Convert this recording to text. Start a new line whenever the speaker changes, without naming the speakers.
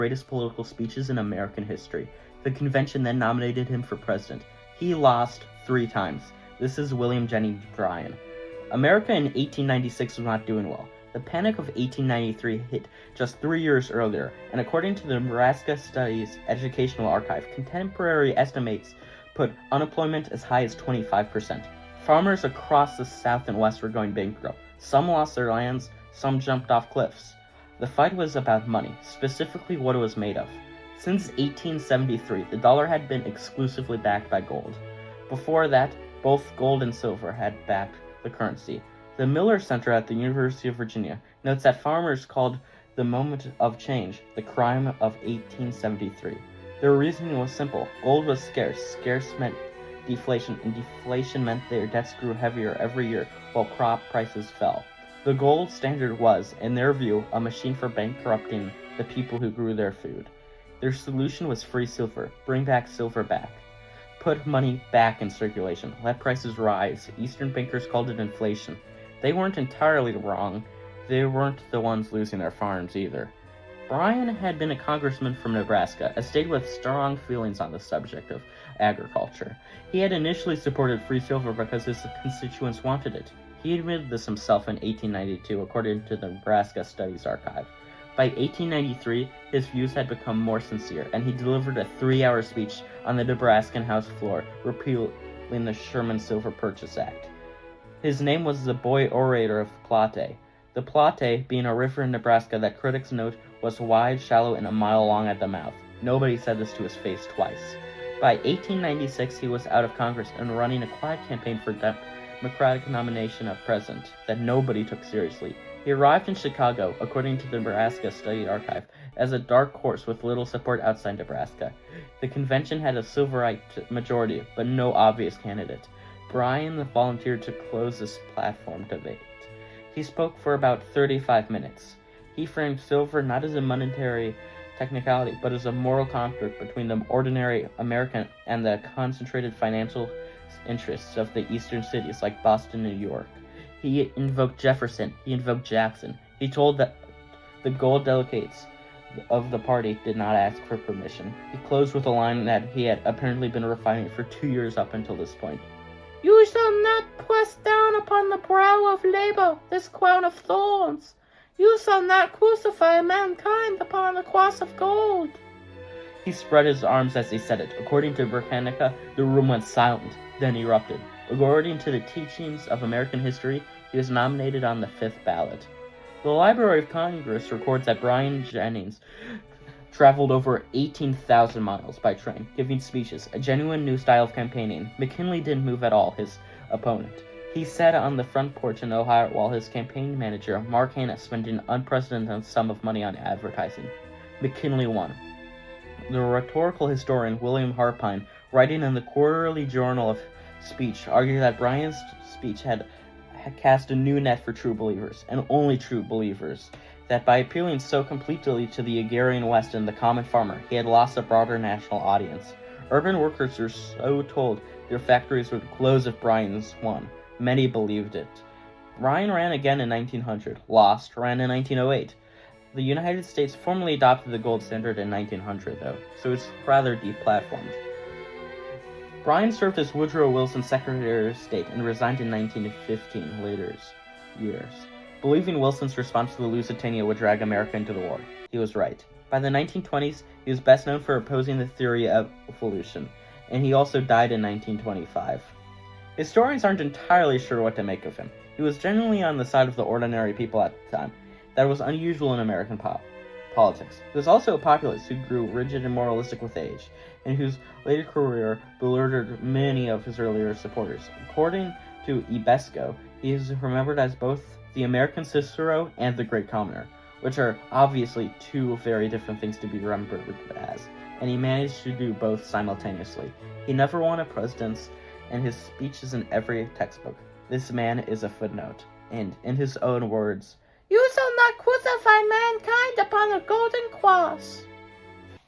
greatest political speeches in American history. The convention then nominated him for president. He lost 3 times. This is William Jennings Bryan. America in 1896 was not doing well. The Panic of 1893 hit just 3 years earlier, and according to the Nebraska Studies Educational Archive, contemporary estimates put unemployment as high as 25%. Farmers across the South and West were going bankrupt. Some lost their lands, some jumped off cliffs. The fight was about money, specifically what it was made of. Since 1873, the dollar had been exclusively backed by gold. Before that, both gold and silver had backed the currency. The Miller Center at the University of Virginia notes that farmers called the moment of change the crime of 1873. Their reasoning was simple. Gold was scarce. Scarce meant deflation, and deflation meant their debts grew heavier every year while crop prices fell. The gold standard was, in their view, a machine for bankrupting the people who grew their food. Their solution was free silver. Bring back silver back. Put money back in circulation. Let prices rise. Eastern bankers called it inflation. They weren't entirely wrong. They weren't the ones losing their farms either. Bryan had been a congressman from Nebraska, a state with strong feelings on the subject of agriculture. He had initially supported free silver because his constituents wanted it. He admitted this himself in 1892, according to the Nebraska Studies Archive. By 1893, his views had become more sincere, and he delivered a 3-hour speech on the Nebraskan House floor, repealing the Sherman-Silver Purchase Act. His name was the Boy Orator of Platte. The Platte being a river in Nebraska that critics note was wide, shallow, and a mile long at the mouth. Nobody said this to his face twice. By 1896, he was out of Congress and running a quiet campaign for Democratic nomination of president that nobody took seriously. He arrived in Chicago, according to the Nebraska Study Archive, as a dark horse with little support outside Nebraska. The convention had a Silverite majority, but no obvious candidate. Bryan volunteered to close this platform debate. He spoke for about 35 minutes. He framed silver not as a monetary technicality, but as a moral conflict between the ordinary American and the concentrated financial interests of the eastern cities like Boston and New York. He invoked Jefferson. He invoked Jackson. He told that the gold delegates of the party did not ask for permission. He closed with a line that he had apparently been refining for 2 years up until this point. "You shall not press down upon the brow of labor this crown of thorns. You shall not crucify mankind upon the cross of gold." He spread his arms as he said it. According to Britannica, the room went silent, then erupted. According to the teachings of American history, he was nominated on the 5th ballot. The Library of Congress records that Bryan Jennings traveled over 18,000 miles by train, giving speeches, a genuine new style of campaigning. McKinley didn't move at all, his opponent. He sat on the front porch in Ohio while his campaign manager, Mark Hanna, spent an unprecedented sum of money on advertising. McKinley won. The rhetorical historian William Harpine, writing in the Quarterly Journal of Speech, argued that Bryan's speech had cast a new net for true believers, and only true believers, that by appealing so completely to the agrarian West and the common farmer, he had lost a broader national audience. Urban workers were so told their factories would close if Bryan's won. Many believed it. Bryan ran again in 1900, lost, ran in 1908. The United States formally adopted the gold standard in 1900, though, so it's rather deplatformed. Bryan served as Woodrow Wilson's Secretary of State and resigned in 1915 later years, believing Wilson's response to the Lusitania would drag America into the war. He was right. By the 1920s, he was best known for opposing the theory of evolution, and he also died in 1925. Historians aren't entirely sure what to make of him. He was generally on the side of the ordinary people at the time. That was unusual in American politics. He was also a populist who grew rigid and moralistic with age, and whose later career belittled many of his earlier supporters. According to EBSCO, he is remembered as both the American Cicero and the Great Commoner, which are obviously two very different things to be remembered as, and he managed to do both simultaneously. He never won a presidency, and his speech is in every textbook. This man is a footnote, and, in his own words, "You shall not crucify mankind upon a golden cross."